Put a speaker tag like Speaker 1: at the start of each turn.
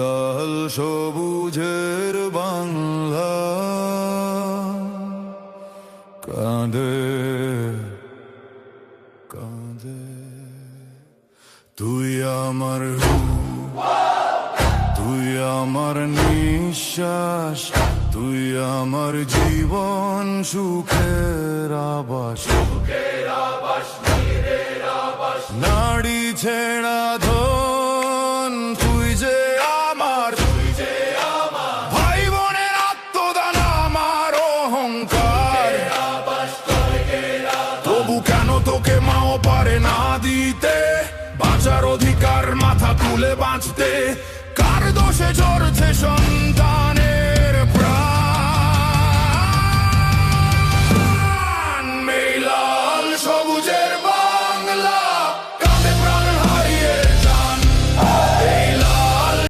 Speaker 1: লাল সবুজের বাংলা কাঁদে কাঁদে। তুই আমার তুই আমার নিঃশ্বাস, তুই আমার জীবন সুখের আবাস, নাড়ি ছেড়া ধন তুই যে আমার, ভাই বোনের আত্মদান আমার অহংকার। তবু কেন তোকে মাও পারে না দিতে বাঁচার অধিকার, মাথা তুলে বাঁচতে? কার দোষে ঝরছে সন্তান?